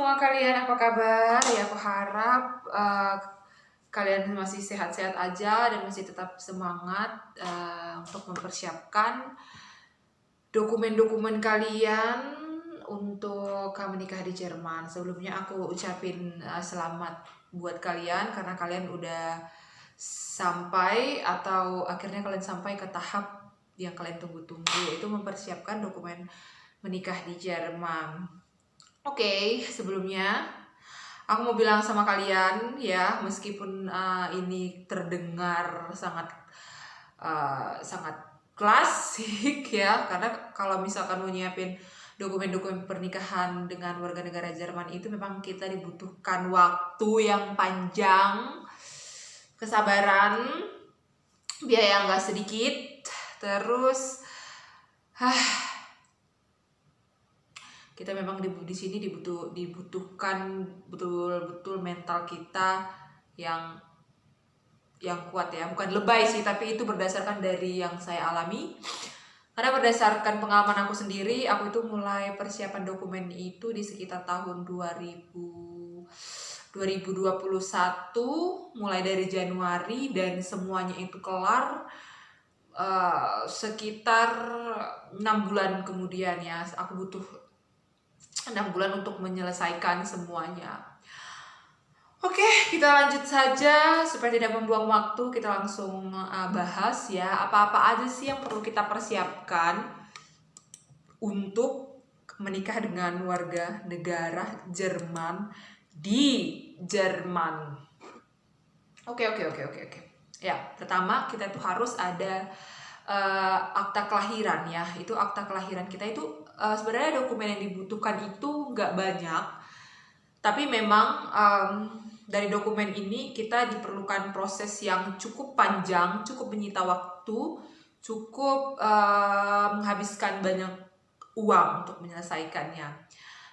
semua kalian, apa kabar? Ya aku harap kalian masih sehat-sehat aja dan masih tetap semangat untuk mempersiapkan dokumen-dokumen kalian untuk menikah di Jerman. Sebelumnya aku ucapin selamat buat kalian karena kalian udah sampai atau akhirnya kalian sampai ke tahap yang kalian tunggu-tunggu, yaitu mempersiapkan dokumen menikah di Jerman. Oke, sebelumnya aku mau bilang sama kalian ya, meskipun ini terdengar sangat klasik ya, karena kalau misalkan mau nyiapin dokumen-dokumen pernikahan dengan warga negara Jerman itu memang kita dibutuhkan waktu yang panjang, kesabaran, biaya nggak sedikit, terus kita memang di sini dibutuhkan betul-betul mental kita yang kuat ya, bukan lebay sih, tapi itu berdasarkan dari yang saya alami. Karena berdasarkan pengalaman aku sendiri, aku itu mulai persiapan dokumen itu di sekitar tahun 2021, mulai dari Januari, dan semuanya itu kelar sekitar 6 bulan kemudian ya. Aku butuh 6 bulan untuk menyelesaikan semuanya. Oke, kita lanjut saja supaya tidak membuang waktu. Kita langsung bahas ya, apa-apa aja sih yang perlu kita persiapkan untuk menikah dengan warga negara Jerman di Jerman. Oke. Ya, pertama kita tuh harus ada akta kelahiran ya. Itu akta kelahiran kita itu sebenarnya dokumen yang dibutuhkan itu nggak banyak, tapi memang dari dokumen ini kita diperlukan proses yang cukup panjang, cukup menyita waktu, cukup menghabiskan banyak uang untuk menyelesaikannya.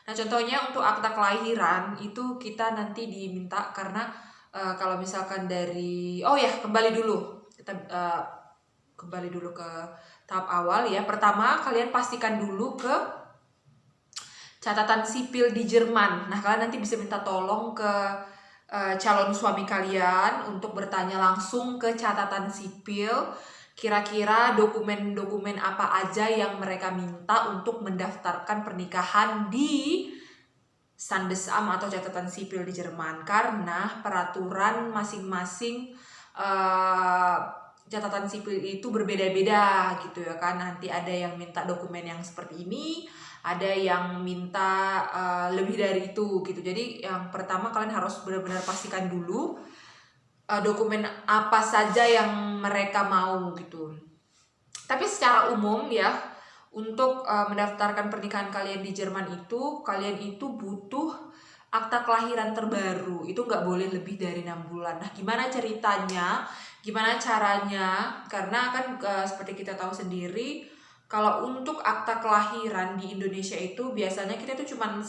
Nah, contohnya untuk akta kelahiran itu kita nanti diminta karena kalau misalkan dari kembali dulu ke tahap awal ya. Pertama, kalian pastikan dulu ke catatan sipil di Jerman. Nah, kalian nanti bisa minta tolong ke calon suami kalian untuk bertanya langsung ke catatan sipil, kira-kira dokumen-dokumen apa aja yang mereka minta untuk mendaftarkan pernikahan di Standesamt atau catatan sipil di Jerman. Karena peraturan masing-masing catatan sipil itu berbeda-beda gitu ya kan. Nanti ada yang minta dokumen yang seperti ini, ada yang minta lebih dari itu gitu. Jadi yang pertama kalian harus benar-benar pastikan dulu dokumen apa saja yang mereka mau gitu. Tapi secara umum ya, untuk mendaftarkan pernikahan kalian di Jerman itu, kalian itu butuh akta kelahiran terbaru. Itu nggak boleh lebih dari 6 bulan. Nah, gimana ceritanya? Gimana caranya? Karena kan seperti kita tahu sendiri, kalau untuk akta kelahiran di Indonesia itu biasanya kita itu cuma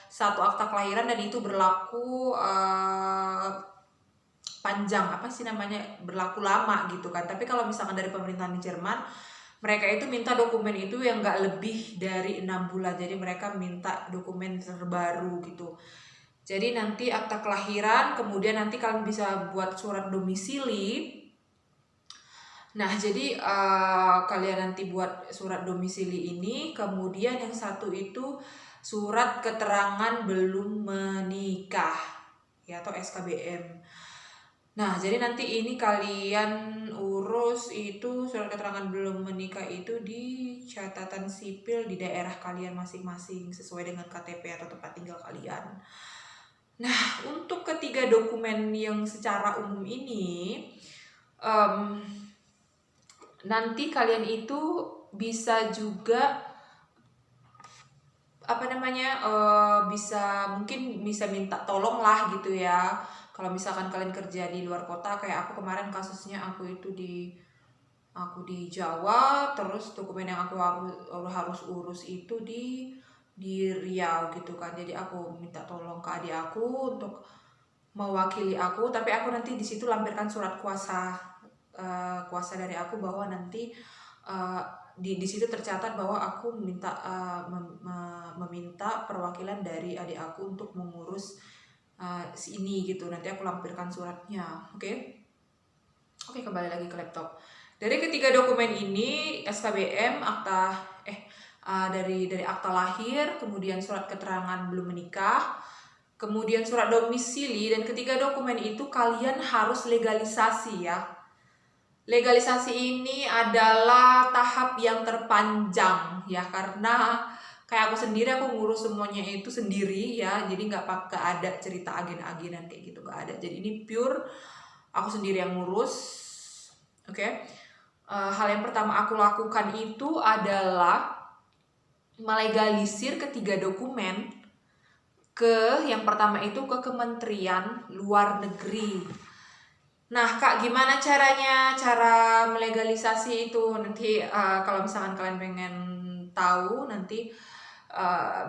satu akta kelahiran dan itu berlaku panjang, berlaku lama gitu kan. Tapi kalau misalkan dari pemerintahan di Jerman, mereka itu minta dokumen itu yang nggak lebih dari 6 bulan. Jadi mereka minta dokumen terbaru gitu. Jadi nanti akta kelahiran, kemudian nanti kalian bisa buat surat domisili. Nah, jadi kalian nanti buat surat domisili ini, kemudian yang satu itu surat keterangan belum menikah ya, atau SKBM. Nah, jadi nanti ini kalian urus itu surat keterangan belum menikah itu di catatan sipil di daerah kalian masing-masing sesuai dengan KTP atau tempat tinggal kalian. Nah, untuk ketiga dokumen yang secara umum ini, nanti kalian itu bisa juga bisa minta tolong lah gitu ya. Kalau misalkan kalian kerja di luar kota, kayak aku kemarin kasusnya aku di Jawa, terus dokumen yang aku harus urus itu di Riau gitu kan. Jadi aku minta tolong ke adik aku untuk mewakili aku, tapi aku nanti di situ lampirkan surat kuasa dari aku bahwa nanti di situ tercatat bahwa aku meminta perwakilan dari adik aku untuk mengurus ini gitu. Nanti aku lampirkan suratnya. Oke, kembali lagi ke laptop. Dari ketiga dokumen ini, SKBM, dari akta lahir, kemudian surat keterangan belum menikah, kemudian surat domisili, dan ketiga dokumen itu kalian harus legalisasi ya. Legalisasi ini adalah tahap yang terpanjang ya, karena kayak aku sendiri, aku ngurus semuanya itu sendiri ya, jadi nggak ada cerita agen-agenan kayak gitu, nggak ada. Jadi ini pure aku sendiri yang ngurus. Oke. Hal yang pertama aku lakukan itu adalah melegalisir ketiga dokumen yang pertama itu ke Kementerian Luar Negeri. Nah Kak, gimana cara melegalisasi itu? Nanti kalau misalkan kalian pengen tahu, nanti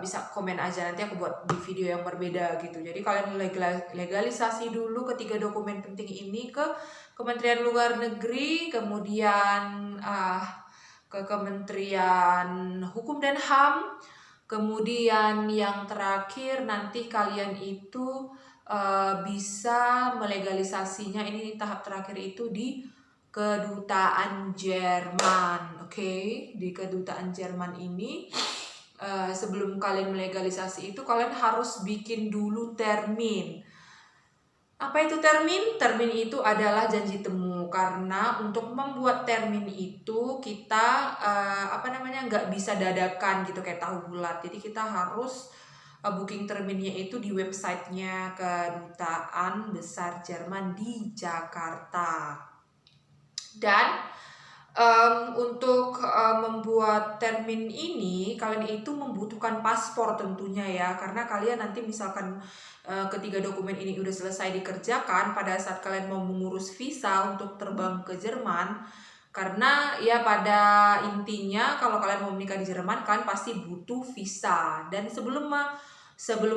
bisa komen aja, nanti aku buat di video yang berbeda gitu. Jadi kalian legalisasi dulu ketiga dokumen penting ini ke Kementerian Luar Negeri, kemudian ke Kementerian Hukum dan HAM, kemudian yang terakhir nanti kalian itu bisa melegalisasinya, ini tahap terakhir itu di Kedutaan Jerman. Oke, di Kedutaan Jerman ini sebelum kalian melegalisasi itu kalian harus bikin dulu termin. Apa itu termin? Termin itu adalah janji temu, karena untuk membuat termin itu kita nggak bisa dadakan gitu kayak tahu bulat. Jadi kita harus booking terminnya itu di websitenya Kedutaan Besar Jerman di Jakarta. Dan untuk membuat termin ini kalian itu membutuhkan paspor tentunya ya, karena kalian nanti misalkan ketiga dokumen ini udah selesai dikerjakan pada saat kalian mau mengurus visa untuk terbang ke Jerman. Karena ya pada intinya kalau kalian mau menikah di Jerman, kalian pasti butuh visa, dan sebelum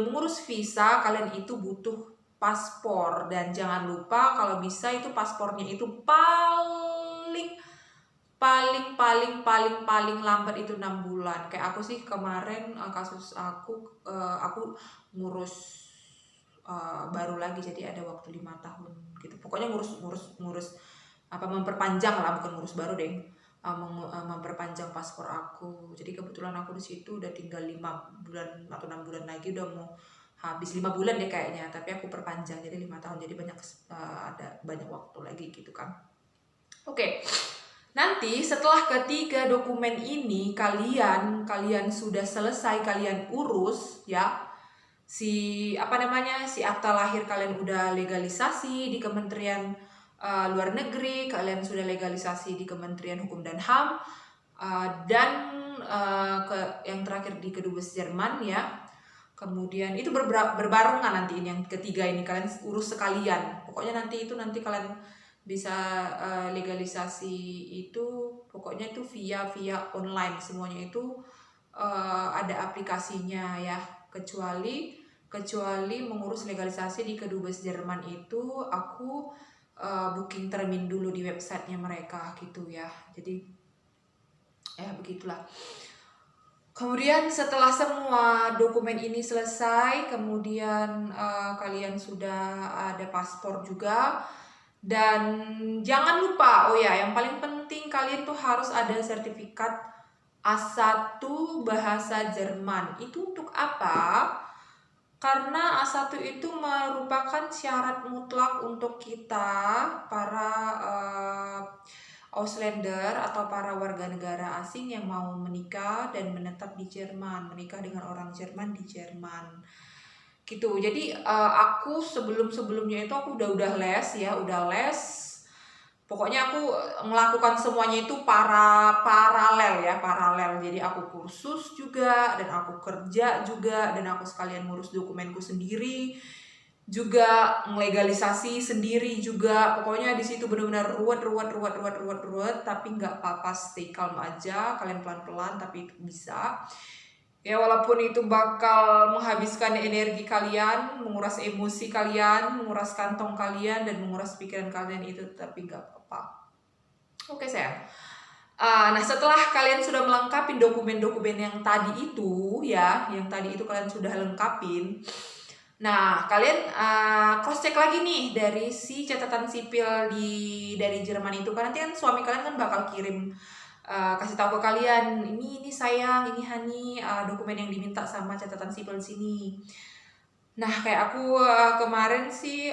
mengurus visa kalian itu butuh paspor. Dan jangan lupa kalau bisa itu paspornya itu paling lambat itu 6 bulan. Kayak aku sih kemarin kasus aku ngurus baru lagi, jadi ada waktu 5 tahun gitu. Pokoknya ngurus memperpanjang lah, bukan ngurus baru deh. Memperpanjang paspor aku. Jadi kebetulan aku di situ udah tinggal 5 bulan atau 6 bulan lagi, udah mau habis 5 bulan deh kayaknya, tapi aku perpanjang jadi 5 tahun, jadi ada banyak waktu lagi gitu kan. Oke. Nanti setelah ketiga dokumen ini kalian sudah selesai, kalian urus ya, si akta lahir kalian udah legalisasi di Kementerian Luar Negeri, kalian sudah legalisasi di Kementerian Hukum dan HAM, dan yang terakhir di Kedubes Jerman ya. Kemudian itu berbarengan nanti, ini yang ketiga ini kalian urus sekalian. Pokoknya nanti kalian bisa legalisasi itu pokoknya itu via online, semuanya itu ada aplikasinya ya, kecuali mengurus legalisasi di Kedubes Jerman itu aku booking termin dulu di websitenya mereka gitu ya. Jadi ya begitulah. Kemudian setelah semua dokumen ini selesai, kemudian kalian sudah ada paspor juga. Dan jangan lupa, yang paling penting kalian tuh harus ada sertifikat A1 bahasa Jerman. Itu untuk apa? Karena A1 itu merupakan syarat mutlak untuk kita para Auslander atau para warga negara asing yang mau menikah dan menetap di Jerman, menikah dengan orang Jerman di Jerman. Gitu. Jadi aku sebelumnya itu aku udah les. Pokoknya aku melakukan semuanya itu paralel. Jadi aku kursus juga, dan aku kerja juga, dan aku sekalian ngurus dokumenku sendiri, juga melegalisasi sendiri juga. Pokoknya di situ benar-benar ruwet, tapi nggak apa-apa, stay calm aja, kalian pelan-pelan tapi itu bisa. Ya walaupun itu bakal menghabiskan energi kalian, menguras emosi kalian, menguras kantong kalian, dan menguras pikiran kalian, itu tapi nggak apa-apa. Oke sayang. Nah, setelah kalian sudah melengkapi dokumen-dokumen yang tadi itu ya, yang tadi itu kalian sudah lengkapin. Nah, kalian cross check lagi nih dari si catatan sipil dari Jerman itu. Karena nanti kan suami kalian kan bakal kirim kasih tahu ke kalian, ini sayang, ini Hani, dokumen yang diminta sama catatan sipil sini. Nah, kayak aku kemarin sih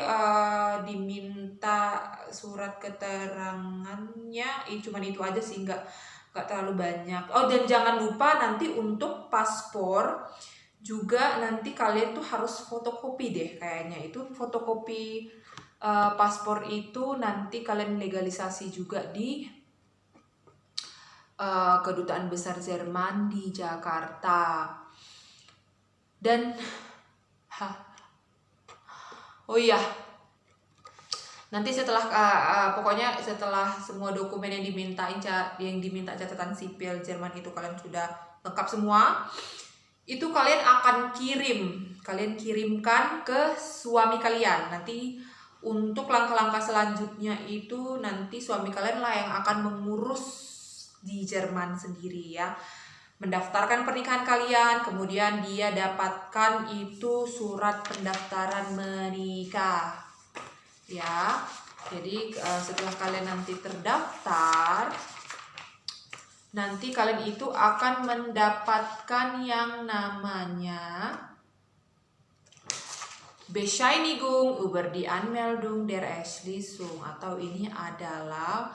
diminta surat keterangannya, cuman itu aja sih, nggak terlalu banyak. Oh, dan jangan lupa nanti untuk paspor juga nanti kalian tuh harus fotokopi deh kayaknya. Itu fotokopi paspor itu nanti kalian legalisasi juga di Kedutaan Besar Jerman di Jakarta. Dan oh iya, nanti setelah pokoknya setelah semua dokumen yang diminta catatan sipil Jerman itu kalian sudah lengkap semua, itu kalian akan kirimkan ke suami kalian. Nanti untuk langkah-langkah selanjutnya itu nanti suami kalian lah yang akan mengurus di Jerman sendiri ya. Mendaftarkan pernikahan kalian, kemudian dia dapatkan itu surat pendaftaran menikah ya. Jadi setelah kalian nanti terdaftar, nanti kalian itu akan mendapatkan yang namanya Bescheinigung über die Anmeldung der Eheschließung, atau ini adalah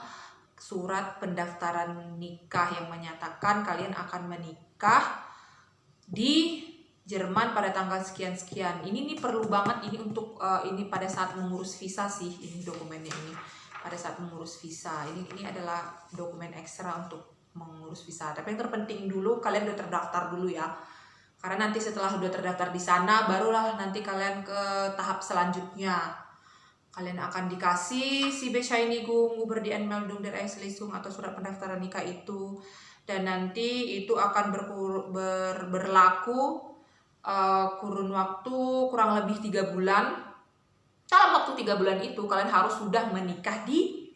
surat pendaftaran nikah yang menyatakan kalian akan menikah di Jerman pada tanggal sekian-sekian. Ini nih perlu banget ini untuk ini pada saat mengurus visa sih, ini dokumennya ini. Pada saat mengurus visa, ini adalah dokumen ekstra untuk mengurus visa. Tapi yang terpenting dulu kalian udah terdaftar dulu ya. Karena nanti setelah udah terdaftar di sana barulah nanti kalian ke tahap selanjutnya. Kalian akan dikasih si Bescheinigung über die Anmeldung der Eheschließung atau surat pendaftaran nikah itu, dan nanti itu akan berlaku kurun waktu kurang lebih 3 bulan. Dalam waktu 3 bulan itu kalian harus sudah menikah di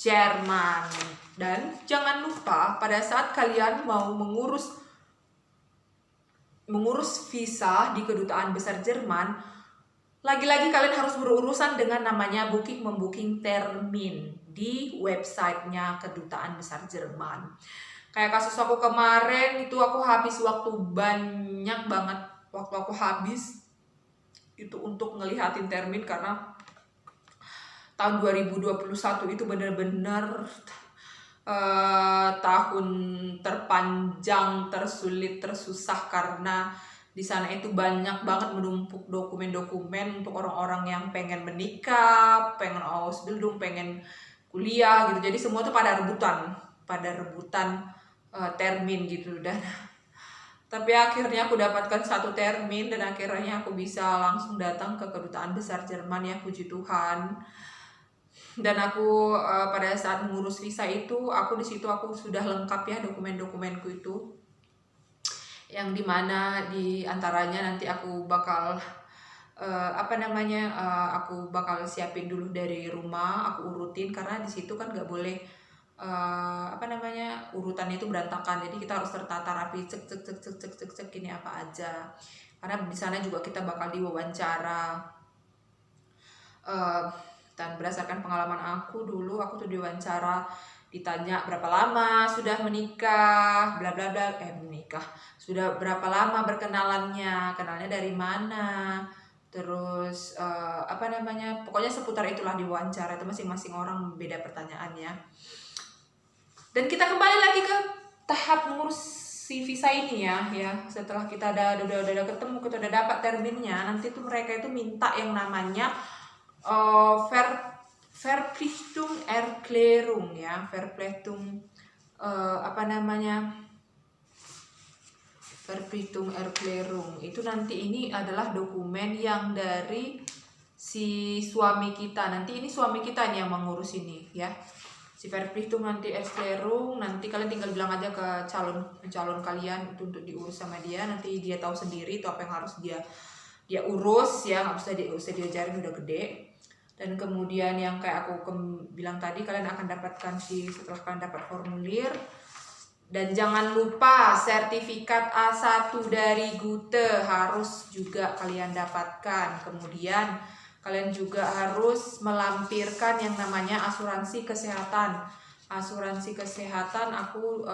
Jerman. Dan jangan lupa pada saat kalian mau mengurus visa di Kedutaan Besar Jerman, lagi-lagi kalian harus berurusan dengan namanya membuking termin di websitenya Kedutaan Besar Jerman. Kayak kasus aku kemarin itu aku habis waktu banyak banget, waktu aku habis itu untuk ngelihatin termin karena tahun 2021 itu benar-benar tahun terpanjang, tersulit, tersusah karena di sana itu banyak banget menumpuk dokumen-dokumen untuk orang-orang yang pengen menikah, pengen Ausbildung, pengen kuliah gitu. Jadi semua tuh pada rebutan termin gitu. Dan tapi akhirnya aku dapatkan satu termin dan akhirnya aku bisa langsung datang ke Kedutaan Besar Jerman ya, puji Tuhan. Dan aku pada saat mengurus visa itu, aku di situ aku sudah lengkap ya dokumen-dokumenku itu, yang dimana di antaranya nanti aku bakal aku bakal siapin dulu dari rumah, aku urutin karena di situ kan nggak boleh urutannya itu berantakan. Jadi kita harus tertata rapi, cek ini apa aja. Karena di sana juga kita bakal diwawancara. Dan berdasarkan pengalaman aku dulu, aku tuh diwawancara, ditanya berapa lama sudah menikah, bla bla bla, menikah. Sudah berapa lama berkenalannya, kenalnya dari mana, terus pokoknya seputar itulah diwawancara. Itu masing-masing orang beda pertanyaannya. Dan kita kembali lagi ke tahap mengurus si visa ini ya. Setelah kita udah ketemu, kita udah dapat terminnya, nanti tuh mereka itu minta yang namanya Verpflichtung Erklärung ya, Verpflichtung Verpflichtung Erklärung itu nanti ini adalah dokumen yang dari si suami kita. Nanti ini suami kita nih yang mengurus ini ya. Si Verpflichtung nanti Erklärung, nanti kalian tinggal bilang aja ke calon kalian itu untuk diurus sama dia. Nanti dia tahu sendiri itu apa yang harus dia urus ya, nggak usah diajarin, udah gede. Dan kemudian yang kayak aku bilang tadi, kalian akan dapatkan setelah kalian dapat formulir. Dan jangan lupa sertifikat A1 dari Gute harus juga kalian dapatkan. Kemudian kalian juga harus melampirkan yang namanya asuransi kesehatan. Asuransi kesehatan aku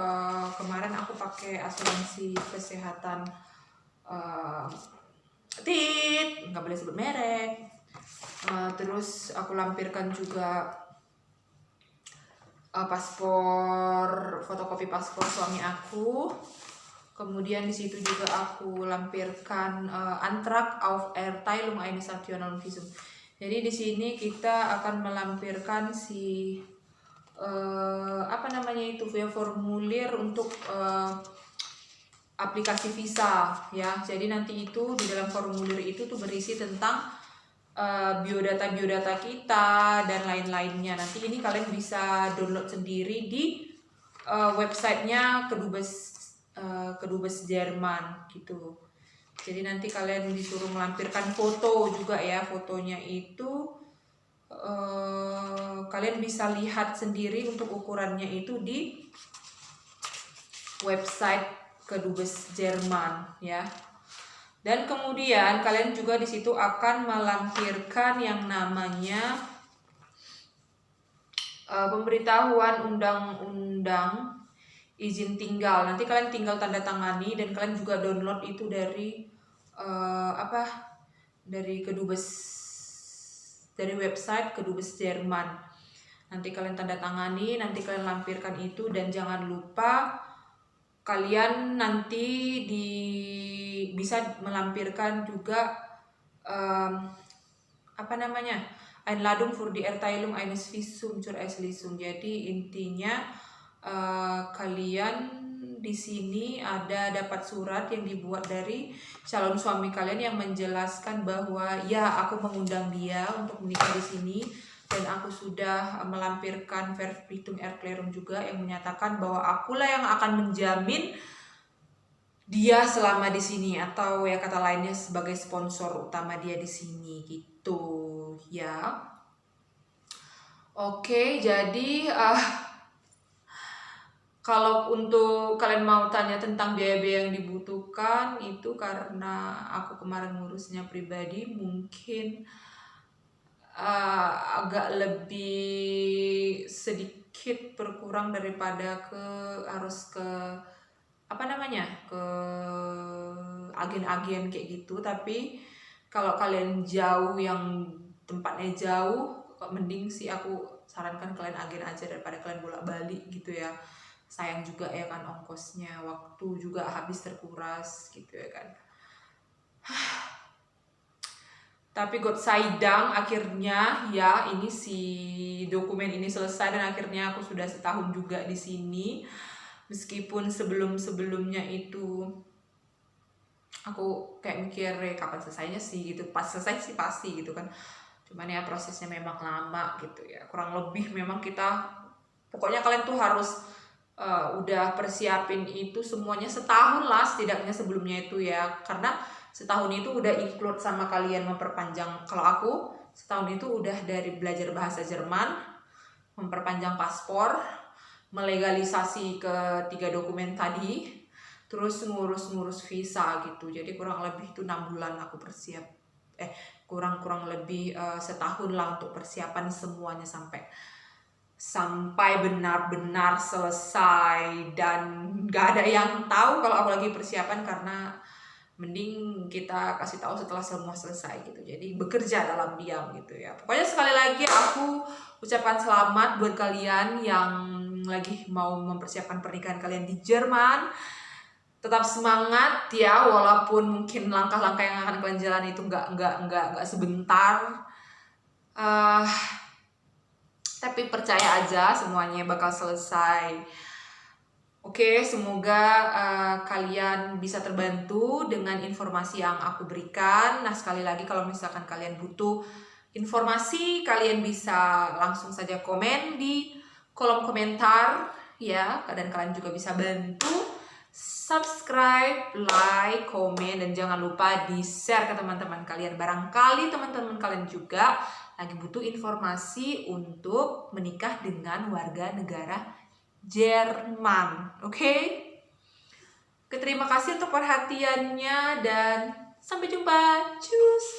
kemarin aku pakai asuransi kesehatan nggak boleh sebut merek. Terus aku lampirkan juga paspor, fotokopi paspor suami aku. Kemudian di situ juga aku lampirkan Antrag auf Erteilung eines Nationalen Visum. Jadi di sini kita akan melampirkan formulir untuk aplikasi visa ya. Jadi nanti itu di dalam formulir itu tuh berisi tentang biodata kita dan lain-lainnya. Nanti ini kalian bisa download sendiri di websitenya Kedubes Jerman gitu. Jadi nanti kalian disuruh melampirkan foto juga ya. Fotonya itu kalian bisa lihat sendiri untuk ukurannya itu di website Kedubes Jerman ya. Dan kemudian kalian juga di situ akan melampirkan yang namanya pemberitahuan undang-undang izin tinggal. Nanti kalian tinggal tanda tangani dan kalian juga download itu dari dari website Kedubes Jerman. Nanti kalian tanda tangani, nanti kalian lampirkan itu, dan jangan lupa kalian nanti bisa melampirkan juga Einladung für die Erteilung eines Visum zur Einreise. Jadi intinya kalian di sini ada dapat surat yang dibuat dari calon suami kalian yang menjelaskan bahwa ya, aku mengundang dia untuk menikah di sini, dan aku sudah melampirkan Verpflichtung Erklärung juga yang menyatakan bahwa akulah yang akan menjamin dia selama di sini, atau ya kata lainnya sebagai sponsor utama dia di sini gitu ya. Oke, jadi kalau untuk kalian mau tanya tentang biaya-biaya yang dibutuhkan, itu karena aku kemarin ngurusnya pribadi, mungkin agak lebih sedikit berkurang daripada harus ke agen-agen kayak gitu. Tapi kalau kalian jauh, yang tempatnya jauh, mending sih aku sarankan kalian agen aja daripada kalian bolak-balik gitu ya. Sayang juga ya kan ongkosnya, waktu juga habis terkuras gitu ya kan. Tapi God sayang akhirnya ya ini dokumen ini selesai, dan akhirnya aku sudah setahun juga di sini. Meskipun sebelumnya itu aku kayak mikir kapan selesainya sih gitu. Pas selesai sih pasti gitu kan. Cuman ya prosesnya memang lama gitu ya. Kurang lebih memang pokoknya kalian tuh harus udah persiapin itu semuanya setahun lah setidaknya sebelumnya itu ya. Karena setahun itu udah include sama kalian memperpanjang. Kalau aku setahun itu udah dari belajar bahasa Jerman, memperpanjang paspor, melegalisasi ke 3 dokumen tadi, terus ngurus visa gitu. Jadi kurang lebih itu 6 bulan aku kurang lebih setahun lah untuk persiapan semuanya sampai benar-benar selesai. Dan gak ada yang tahu kalau aku lagi persiapan, karena mending kita kasih tahu setelah semua selesai gitu. Jadi bekerja dalam diam gitu ya. Pokoknya sekali lagi aku ucapkan selamat buat kalian yang lagi mau mempersiapkan pernikahan kalian di Jerman. Tetap semangat ya, walaupun mungkin langkah-langkah yang akan kalian jalan itu nggak sebentar. Tapi percaya aja semuanya bakal selesai. Oke, semoga kalian bisa terbantu dengan informasi yang aku berikan. Nah, sekali lagi kalau misalkan kalian butuh informasi, kalian bisa langsung saja komen di kolom komentar ya, dan kalian juga bisa bantu subscribe, like, komen, dan jangan lupa di-share ke teman-teman kalian. Barangkali teman-teman kalian juga lagi butuh informasi untuk menikah dengan warga negara Jerman. Oke? Terima kasih untuk perhatiannya dan sampai jumpa. Cus!